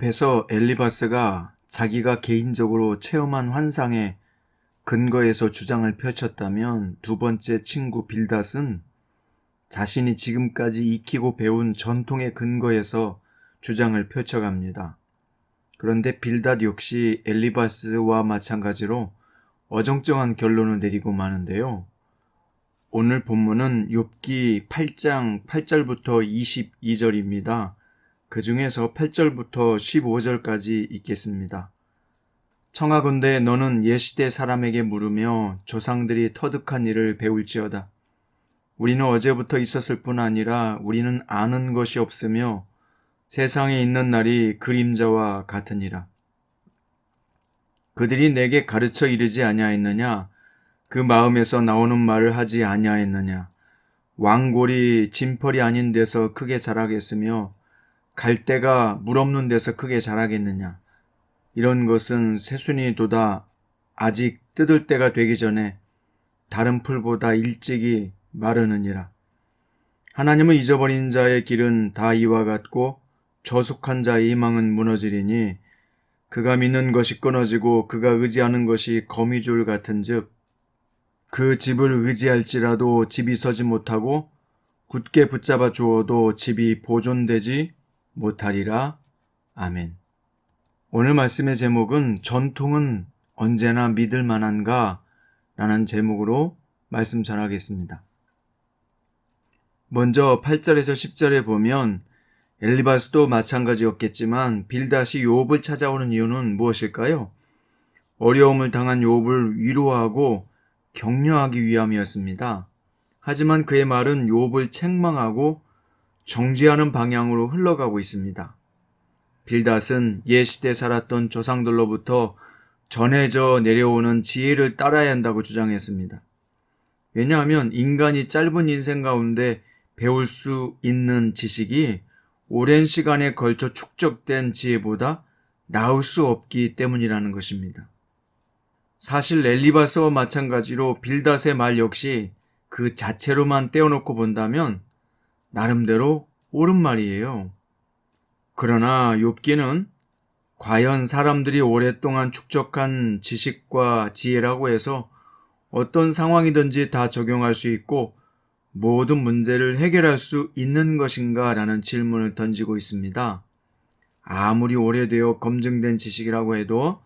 앞에서 엘리바스가 자기가 개인적으로 체험한 환상에 근거해서 주장을 펼쳤다면, 두 번째 친구 빌닷은 자신이 지금까지 익히고 배운 전통에 근거해서 주장을 펼쳐갑니다. 그런데 빌닷 역시 엘리바스와 마찬가지로 어정쩡한 결론을 내리고 마는데요. 오늘 본문은 욥기 8장 8절부터 22절입니다. 그 중에서 8절부터 15절까지 읽겠습니다. 청하건대 너는 옛시대 사람에게 물으며 조상들이 터득한 일을 배울지어다. 우리는 어제부터 있었을 뿐 아니라 우리는 아는 것이 없으며 세상에 있는 날이 그림자와 같으니라. 그들이 내게 가르쳐 이르지 아니하였느냐? 그 마음에서 나오는 말을 하지 아니하였느냐? 왕골이 진펄이 아닌 데서 크게 자라겠으며 갈대가 물 없는 데서 크게 자라겠느냐? 이런 것은 새순이 돋아 아직 뜯을 때가 되기 전에 다른 풀보다 일찍이 마르느니라. 하나님을 잊어버린 자의 길은 다 이와 같고 저속한 자의 희망은 무너지리니 그가 믿는 것이 끊어지고 그가 의지하는 것이 거미줄 같은즉 그 집을 의지할지라도 집이 서지 못하고 굳게 붙잡아 주어도 집이 보존되지 못하리라. 아멘. 오늘 말씀의 제목은 전통은 언제나 믿을 만한가? 라는 제목으로 말씀 전하겠습니다. 먼저 8절에서 10절에 보면 엘리바스도 마찬가지였겠지만 빌닷이 욥을 찾아오는 이유는 무엇일까요? 어려움을 당한 욥을 위로하고 격려하기 위함이었습니다. 하지만 그의 말은 욥을 책망하고 정죄하는 방향으로 흘러가고 있습니다. 빌닷은 옛시대 살았던 조상들로부터 전해져 내려오는 지혜를 따라야 한다고 주장했습니다. 왜냐하면 인간이 짧은 인생 가운데 배울 수 있는 지식이 오랜 시간에 걸쳐 축적된 지혜보다 나을 수 없기 때문이라는 것입니다. 사실 엘리바스와 마찬가지로 빌닷의 말 역시 그 자체로만 떼어놓고 본다면 나름대로 옳은 말이에요. 그러나 욥기는 과연 사람들이 오랫동안 축적한 지식과 지혜라고 해서 어떤 상황이든지 다 적용할 수 있고 모든 문제를 해결할 수 있는 것인가? 라는 질문을 던지고 있습니다. 아무리 오래되어 검증된 지식이라고 해도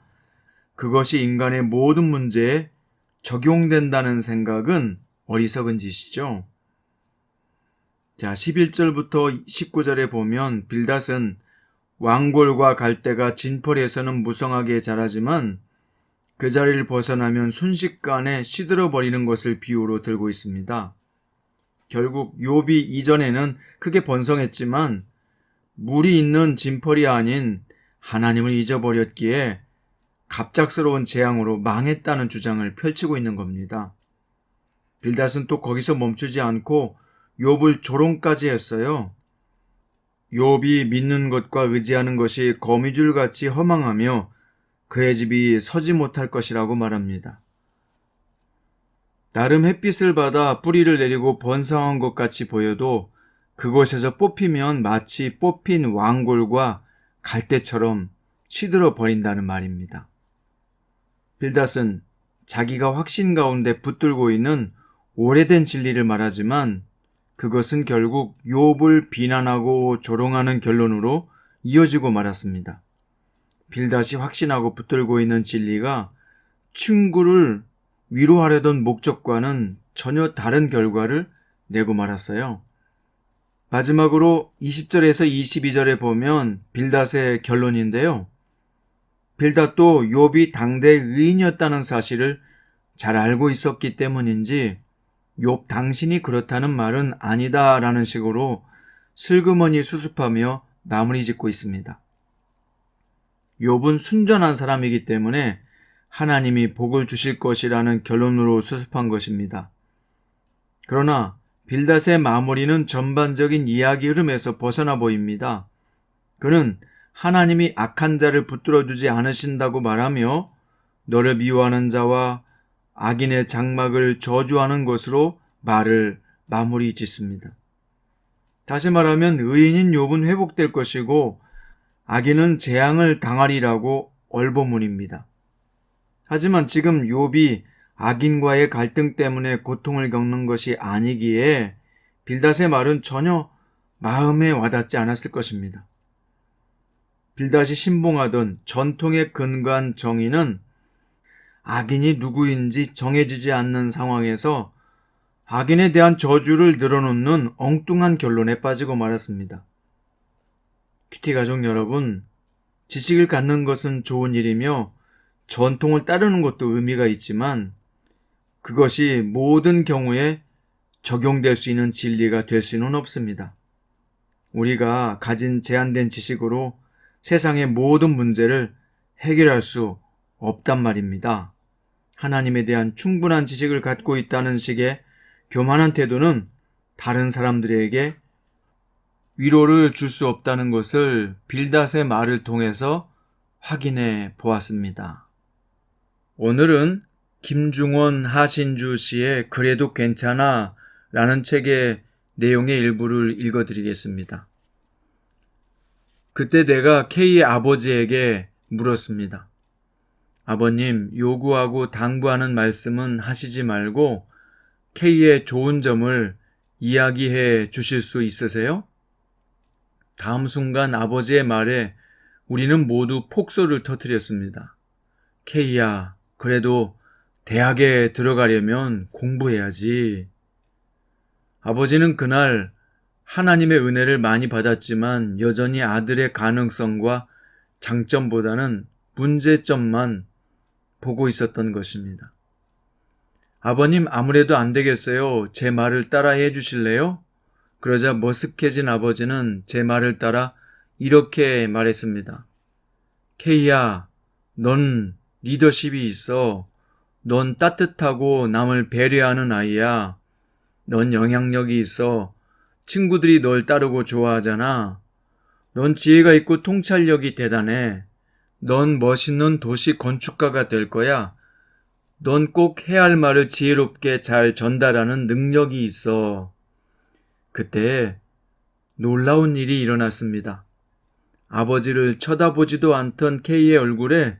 그것이 인간의 모든 문제에 적용된다는 생각은 어리석은 짓이죠. 자, 11절부터 19절에 보면 빌닷은 왕골과 갈대가 진펄에서는 무성하게 자라지만 그 자리를 벗어나면 순식간에 시들어버리는 것을 비유로 들고 있습니다. 결국 욥이 이전에는 크게 번성했지만 물이 있는 진펄이 아닌 하나님을 잊어버렸기에 갑작스러운 재앙으로 망했다는 주장을 펼치고 있는 겁니다. 빌닷은 또 거기서 멈추지 않고 욥을 조롱까지 했어요. 욥이 믿는 것과 의지하는 것이 거미줄같이 허망하며 그의 집이 서지 못할 것이라고 말합니다. 나름 햇빛을 받아 뿌리를 내리고 번성한 것 같이 보여도 그곳에서 뽑히면 마치 뽑힌 왕골과 갈대처럼 시들어 버린다는 말입니다. 빌닷은 자기가 확신 가운데 붙들고 있는 오래된 진리를 말하지만 그것은 결국 욥을 비난하고 조롱하는 결론으로 이어지고 말았습니다. 빌닷이 확신하고 붙들고 있는 진리가 친구를 위로하려던 목적과는 전혀 다른 결과를 내고 말았어요. 마지막으로 20절에서 22절에 보면 빌닷의 결론인데요. 빌닷도 욥이 당대 의인이었다는 사실을 잘 알고 있었기 때문인지 욥 당신이 그렇다는 말은 아니다라는 식으로 슬그머니 수습하며 마무리 짓고 있습니다. 욥은 순전한 사람이기 때문에 하나님이 복을 주실 것이라는 결론으로 수습한 것입니다. 그러나 빌닷의 마무리는 전반적인 이야기 흐름에서 벗어나 보입니다. 그는 하나님이 악한 자를 붙들어주지 않으신다고 말하며 너를 미워하는 자와 악인의 장막을 저주하는 것으로 말을 마무리 짓습니다. 다시 말하면 의인인 욥은 회복될 것이고 악인은 재앙을 당하리라고 얼버무립니다. 하지만 지금 욥이 악인과의 갈등 때문에 고통을 겪는 것이 아니기에 빌닷의 말은 전혀 마음에 와닿지 않았을 것입니다. 빌닷이 신봉하던 전통에 근거한 정의는 악인이 누구인지 정해지지 않는 상황에서 악인에 대한 저주를 늘어놓는 엉뚱한 결론에 빠지고 말았습니다. 큐티 가족 여러분, 지식을 갖는 것은 좋은 일이며 전통을 따르는 것도 의미가 있지만 그것이 모든 경우에 적용될 수 있는 진리가 될 수는 없습니다. 우리가 가진 제한된 지식으로 세상의 모든 문제를 해결할 수 없단 말입니다. 하나님에 대한 충분한 지식을 갖고 있다는 식의 교만한 태도는 다른 사람들에게 위로를 줄 수 없다는 것을 빌닷의 말을 통해서 확인해 보았습니다. 오늘은 김중원 하신주 씨의 그래도 괜찮아 라는 책의 내용의 일부를 읽어드리겠습니다. 그때 내가 K의 아버지에게 물었습니다. 아버님, 요구하고 당부하는 말씀은 하시지 말고 K의 좋은 점을 이야기해 주실 수 있으세요? 다음 순간 아버지의 말에 우리는 모두 폭소를 터뜨렸습니다. K야, 그래도 대학에 들어가려면 공부해야지. 아버지는 그날 하나님의 은혜를 많이 받았지만 여전히 아들의 가능성과 장점보다는 문제점만 보고 있었던 것입니다. 아버님, 아무래도 안 되겠어요. 제 말을 따라해 주실래요? 그러자 머쓱해진 아버지는 제 말을 따라 이렇게 말했습니다. K야, 넌 리더십이 있어. 넌 따뜻하고 남을 배려하는 아이야. 넌 영향력이 있어. 친구들이 널 따르고 좋아하잖아. 넌 지혜가 있고 통찰력이 대단해. 넌 멋있는 도시 건축가가 될 거야. 넌 꼭 해야 할 말을 지혜롭게 잘 전달하는 능력이 있어. 그때 놀라운 일이 일어났습니다. 아버지를 쳐다보지도 않던 K의 얼굴에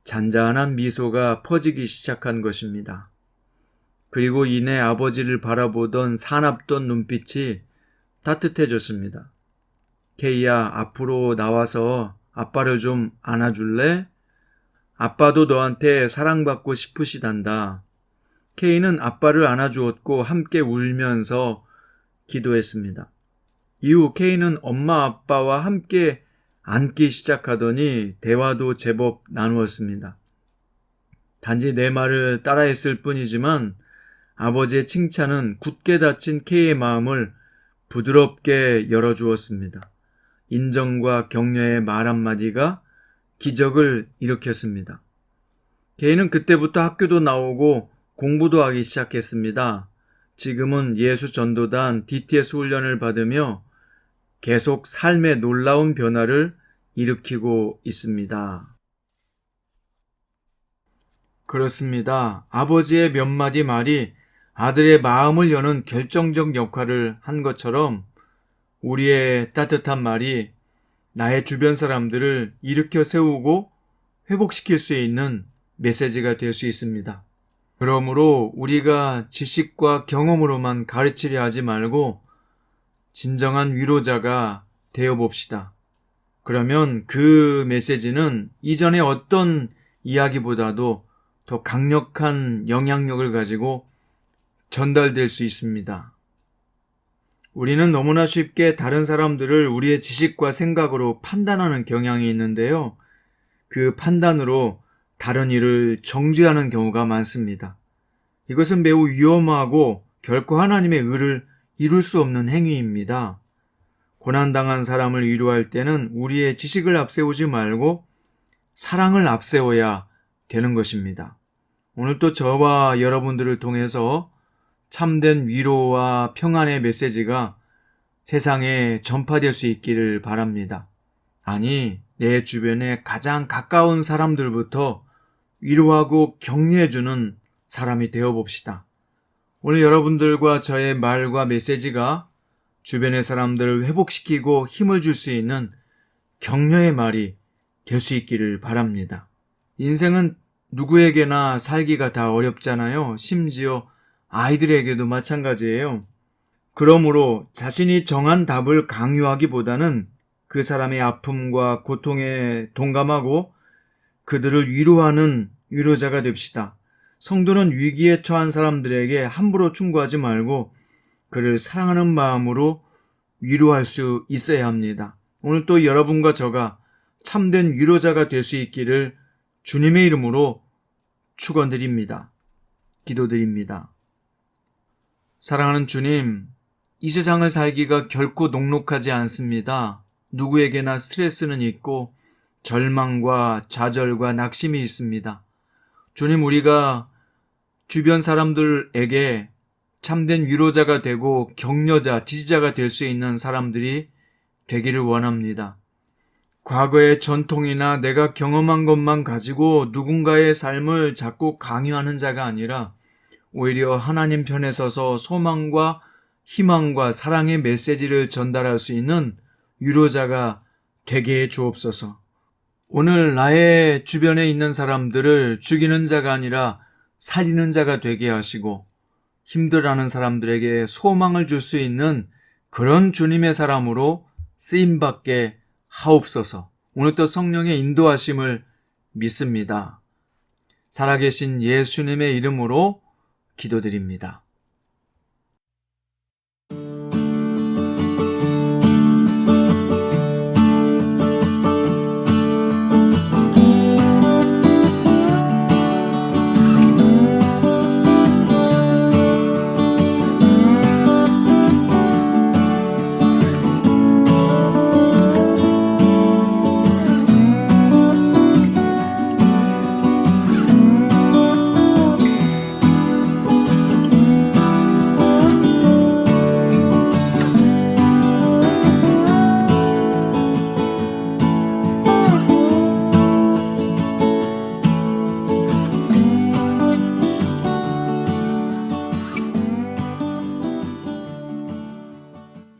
잔잔한 미소가 퍼지기 시작한 것입니다. 그리고 이내 아버지를 바라보던 사납던 눈빛이 따뜻해졌습니다. K야, 앞으로 나와서 아빠를 좀 안아줄래? 아빠도 너한테 사랑받고 싶으시단다. K는 아빠를 안아주었고 함께 울면서 기도했습니다. 이후 K는 엄마 아빠와 함께 앉기 시작하더니 대화도 제법 나누었습니다. 단지 내 말을 따라했을 뿐이지만 아버지의 칭찬은 굳게 닫힌 K의 마음을 부드럽게 열어주었습니다. 인정과 격려의 말 한마디가 기적을 일으켰습니다. K는 그때부터 학교도 나오고 공부도 하기 시작했습니다. 지금은 예수전도단 DTS 훈련을 받으며 계속 삶의 놀라운 변화를 일으키고 있습니다. 그렇습니다. 아버지의 몇 마디 말이 아들의 마음을 여는 결정적 역할을 한 것처럼 우리의 따뜻한 말이 나의 주변 사람들을 일으켜 세우고 회복시킬 수 있는 메시지가 될 수 있습니다. 그러므로 우리가 지식과 경험으로만 가르치려 하지 말고 진정한 위로자가 되어 봅시다. 그러면 그 메시지는 이전의 어떤 이야기보다도 더 강력한 영향력을 가지고 전달될 수 있습니다. 우리는 너무나 쉽게 다른 사람들을 우리의 지식과 생각으로 판단하는 경향이 있는데요. 그 판단으로 다른 일을 정죄하는 경우가 많습니다. 이것은 매우 위험하고 결코 하나님의 의를 이룰 수 없는 행위입니다. 고난당한 사람을 위로할 때는 우리의 지식을 앞세우지 말고 사랑을 앞세워야 되는 것입니다. 오늘 또 저와 여러분들을 통해서 참된 위로와 평안의 메시지가 세상에 전파될 수 있기를 바랍니다. 아니, 내 주변에 가장 가까운 사람들부터 위로하고 격려해주는 사람이 되어봅시다. 오늘 여러분들과 저의 말과 메시지가 주변의 사람들을 회복시키고 힘을 줄 수 있는 격려의 말이 될 수 있기를 바랍니다. 인생은 누구에게나 살기가 다 어렵잖아요. 심지어 아이들에게도 마찬가지예요. 그러므로 자신이 정한 답을 강요하기보다는 그 사람의 아픔과 고통에 동감하고 그들을 위로하는 위로자가 됩시다. 성도는 위기에 처한 사람들에게 함부로 충고하지 말고 그를 사랑하는 마음으로 위로할 수 있어야 합니다. 오늘 또 여러분과 저가 참된 위로자가 될 수 있기를 주님의 이름으로 축원드립니다. 기도드립니다. 사랑하는 주님, 이 세상을 살기가 결코 녹록하지 않습니다. 누구에게나 스트레스는 있고 절망과 좌절과 낙심이 있습니다. 주님, 우리가 주변 사람들에게 참된 위로자가 되고 격려자, 지지자가 될 수 있는 사람들이 되기를 원합니다. 과거의 전통이나 내가 경험한 것만 가지고 누군가의 삶을 자꾸 강요하는 자가 아니라 오히려 하나님 편에 서서 소망과 희망과 사랑의 메시지를 전달할 수 있는 위로자가 되게 해 주옵소서. 오늘 나의 주변에 있는 사람들을 죽이는 자가 아니라 살리는 자가 되게 하시고 힘들어하는 사람들에게 소망을 줄 수 있는 그런 주님의 사람으로 쓰임받게 하옵소서. 오늘도 성령의 인도하심을 믿습니다. 살아계신 예수님의 이름으로 기도드립니다.